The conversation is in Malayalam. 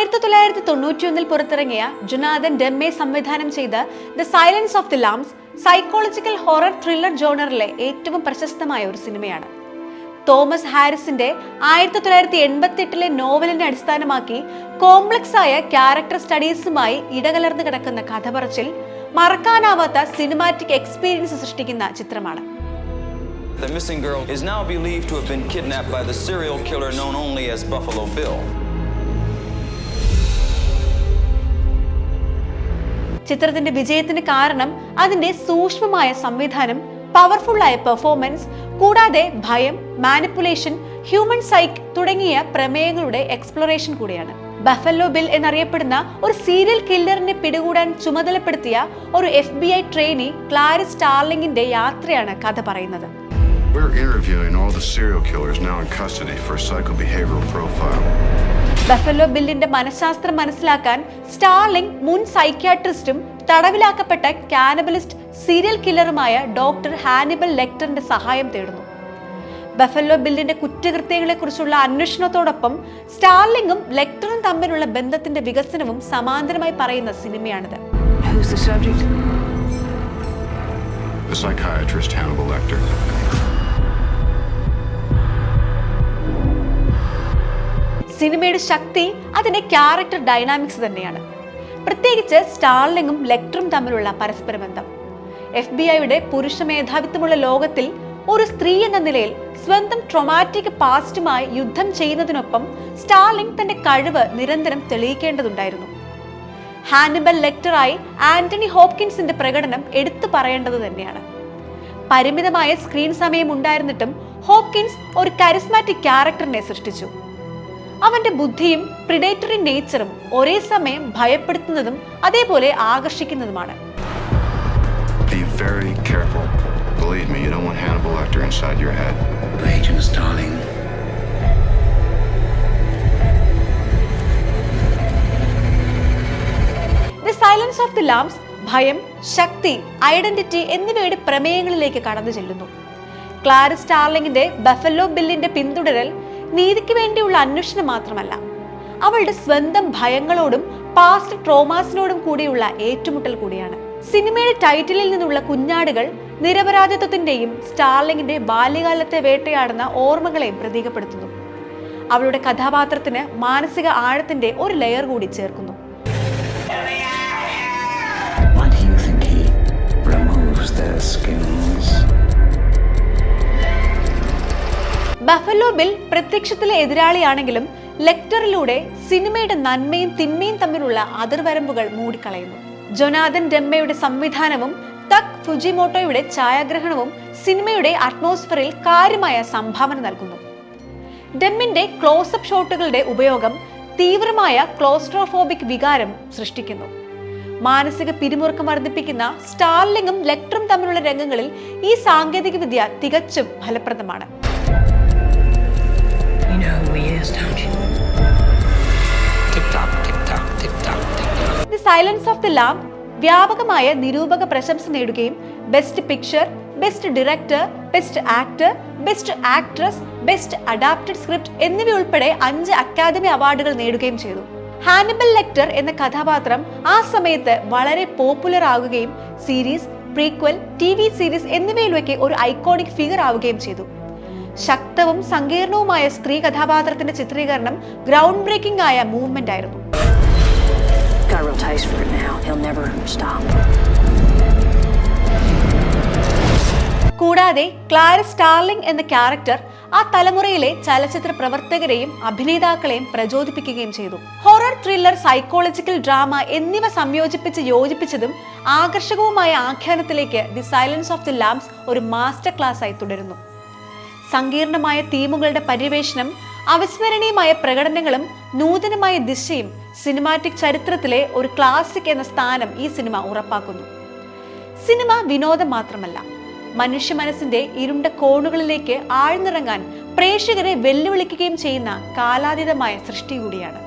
1991 പുറത്തിറങ്ങിയ ജൊനാഥൻ ഡെമ്മെ സംവിധാനം ചെയ്ത the silence of the lambs psychological horror thriller ജോണറിലെ ഏറ്റവും പ്രശസ്തമായ ഒരു സിനിമയാണ്. തോമസ് ഹാരിസിന്റെ 1988 നോവലിനെ അടിസ്ഥാനമാക്കി കോംപ്ലക്സ് ആയ ക്യാരക്ടർ സ്റ്റഡീസുമായി ഇടകലർന്നു കിടക്കുന്ന കഥ പറച്ചിൽ മറക്കാനാവാത്ത സിനിമാറ്റിക് എക്സ്പീരിയൻസ് സൃഷ്ടിക്കുന്ന ചിത്രമാണ്. The missing girl is now believed to have been kidnapped by the serial killer known only as Buffalo Bill. ചിത്രത്തിന്റെ വിജയത്തിന് കാരണം അതിന്റെ സൂക്ഷ്മമായ സംവിധാനം, പവർഫുള്ളായ പെർഫോമൻസ്, കൂടാതെ ഭയം, മാനിപ്പുലേഷൻ, ഹ്യൂമൻ സൈക്ക് തുടങ്ങിയ പ്രമേയങ്ങളുടെ എക്സ്പ്ലോറേഷൻ കൂടിയാണ്. ബഫല്ലോ ബിൽ എന്നറിയപ്പെടുന്ന ഒരു സീരിയൽ കില്ലറിനെ പിടികൂടാൻ ചുമതലപ്പെടുത്തിയ ഒരു FBI ട്രെയിനി ക്ലാരിസ് സ്റ്റാർലിംഗിന്റെ യാത്രയാണ് കഥ പറയുന്നത്. We're interviewing all the serial killers now in custody for a psychobehavioral profile. Buffalo ബില്ലിന്റെ മനഃശാസ്ത്രം മനസ്സിലാക്കാൻ സ്റ്റാർലിംഗ് മുൻ സൈക്യാട്രിസ്റ്റും തടവിലാക്കപ്പെട്ട കാനബലിസ്റ്റ് സീരിയൽ കില്ലറുമായ ഡോക്ടർ ഹാനിബൽ ലെക്ടറിന്റെ സഹായം തേടുന്നു. ബഫല്ലോ ബില്ലിന്റെ കുറ്റകൃത്യങ്ങളെ കുറിച്ചുള്ള അന്വേഷണത്തോടൊപ്പം സ്റ്റാർലിംഗും ലെക്ടറും തമ്മിലുള്ള ബന്ധത്തിന്റെ വികസനവും സമാന്തരമായി പറയുന്ന സിനിമയാണിത്. The psychiatrist Hannibal Lecter. സിനിമയുടെ ശക്തി അതിന്റെ ക്യാരക്ടർ ഡൈനാമിക്സ് തന്നെയാണ്, പ്രത്യേകിച്ച് സ്റ്റാർലിംഗും ലെക്ടറും തമ്മിലുള്ള പരസ്പര ബന്ധം. FBI പുരുഷ മേധാവിത്വമുള്ള ലോകത്തിൽ ഒരു സ്ത്രീ എന്ന നിലയിൽ സ്വന്തം ട്രോമാറ്റിക് പാസ്റ്റുമായി യുദ്ധം ചെയ്യുന്നതിനൊപ്പം സ്റ്റാർലിംഗ് തന്റെ കഴിവ് നിരന്തരം തെളിയിക്കേണ്ടതുണ്ടായിരുന്നു. ഹാനിബൽ ലെക്ടറായി ആന്റണി ഹോപ്കിൻസിന്റെ പ്രകടനം എടുത്തു പറയേണ്ടത് തന്നെയാണ്. പരിമിതമായ സ്ക്രീൻ സമയം ഉണ്ടായിരുന്നിട്ടും ഹോപ്കിൻസ് ഒരു കരിസ്മാറ്റിക് ക്യാരക്ടറിനെ സൃഷ്ടിച്ചു. അവന്റെ ബുദ്ധിയും പ്രിഡേറ്ററി നേച്ചറും ഒരേ സമയം ഭയപ്പെടുത്തുന്നതും അതേപോലെ ആകർഷിക്കുന്നതുമാണ്. Be very careful. Believe me, you don't want Hannibal Lecter inside your head. Agents, darling. The Silence of the Lambs ഭയം, ശക്തി, ഐഡന്റിറ്റി എന്നിവയുടെ പ്രമേയങ്ങളിലേക്ക് കടന്നു ചെല്ലുന്നു. ക്ലാരിസ് സ്റ്റാർലിംഗിന്റെ ബഫല്ലോ ബില്ലിന്റെ പിന്തുടരൽ നീതിക്ക് വേണ്ടിയുള്ള അന്വേഷണം മാത്രമല്ല, അവളുടെ സ്വന്തം ഭയങ്ങളോടും പാസ്റ്റ് ട്രോമാസിനോടും കൂടിയുള്ള ഏറ്റുമുട്ടൽ കൂടിയാണ്. സിനിമയുടെ ടൈറ്റിലിൽ നിന്നുള്ള കുഞ്ഞാടുകൾ നിരപരാധിത്വത്തിന്റെയും സ്റ്റാർലിംഗിന്റെ ബാല്യകാലത്തെ വേട്ടയാടുന്ന ഓർമ്മകളെയും പ്രതീകപ്പെടുത്തുന്നു. അവളുടെ കഥാപാത്രത്തിന് മാനസിക ആഴത്തിന്റെ ഒരു ലെയർ കൂടി ചേർക്കുന്നു. ബഫല്ലോ ബിൽ പ്രത്യക്ഷത്തിലെ എതിരാളിയാണെങ്കിലും ലെക്ടറിലൂടെ സിനിമയുടെ നന്മയും തിന്മയും തമ്മിലുള്ള അതിർവരമ്പുകൾ മൂടിക്കളയുന്നു. ജൊനാഥൻ ഡെമ്മയുടെ സംവിധാനവും തക് ഫുജിമോട്ടോയുടെ ഛായാഗ്രഹണവും സിനിമയുടെ അറ്റ്മോസ്ഫിയറിൽ കാര്യമായ സംഭാവന നൽകുന്നു. ഡെമ്മിന്റെ ക്ലോസപ്പ് ഷോട്ടുകളുടെ ഉപയോഗം തീവ്രമായ ക്ലോസ്ട്രോഫോബിക് വികാരം സൃഷ്ടിക്കുന്നു. മാനസിക പിരിമുറുക്കം വർദ്ധിപ്പിക്കുന്ന സ്റ്റാർലിംഗും ലെക്ടറും തമ്മിലുള്ള രംഗങ്ങളിൽ ഈ സാങ്കേതിക വിദ്യ തികച്ചും ഫലപ്രദമാണ്. The silence of the lamb വ്യാപകമായ നിരൂപക പ്രശംസ നേടുകയും best picture, best director, best actor, best actress, best adapted script എന്നിവയുൾപ്പെടെ 5 അക്കാദമി അവാർഡുകൾ നേടുകയും ചെയ്തു. ഹാനിബൽ ലെക്ടർ എന്ന കഥാപാത്രം ആ സമയത്ത് വളരെ പോപ്പുലർ ആകുകയും സീരീസ്, പ്രീക്വൽ, TV സീരീസ് എന്നിവയിലൊക്കെ ഒരു ഐക്കോണിക് ഫിഗർ ആവുകയും ചെയ്തു. ശക്തവും സങ്കീർണവുമായ സ്ത്രീ കഥാപാത്രത്തിന്റെ ചിത്രീകരണം ഗ്രൗണ്ട് ബ്രേക്കിംഗ് ആയ മൂവ്മെന്റ് ആയിരുന്നു. കൂടാതെ ക്ലാരിസ് സ്റ്റാർലിംഗ് എന്ന ക്യാരക്ടർ ആ തലമുറയിലെ ചലച്ചിത്ര പ്രവർത്തകരെയും അഭിനേതാക്കളെയും പ്രചോദിപ്പിക്കുകയും ചെയ്തു. ഹൊറർ, ത്രില്ലർ, സൈക്കോളജിക്കൽ ഡ്രാമ എന്നിവ സംയോജിപ്പിച്ച് യോജിപ്പിച്ചതും ആകർഷകവുമായ ആഖ്യാനത്തിലേക്ക് ദി സൈലൻസ് ഓഫ് ദി ലാംബ്സ് ഒരു മാസ്റ്റർ ക്ലാസ് ആയി തുടരുന്നു. സങ്കീർണമായ തീമുകളുടെ പര്യവേഷണം, അവിസ്മരണീയമായ പ്രകടനങ്ങളും നൂതനമായ ദിശയും സിനിമാറ്റിക് ചരിത്രത്തിലെ ഒരു ക്ലാസിക് എന്ന സ്ഥാനം ഈ സിനിമ ഉറപ്പാക്കുന്നു. സിനിമ വിനോദം മാത്രമല്ല, മനുഷ്യ മനസ്സിന്റെ ഇരുണ്ട കോണുകളിലേക്ക് ആഴ്ന്നിറങ്ങാൻ പ്രേക്ഷകരെ വെല്ലുവിളിക്കുകയും ചെയ്യുന്ന കാലാതീതമായ സൃഷ്ടി കൂടിയാണ്.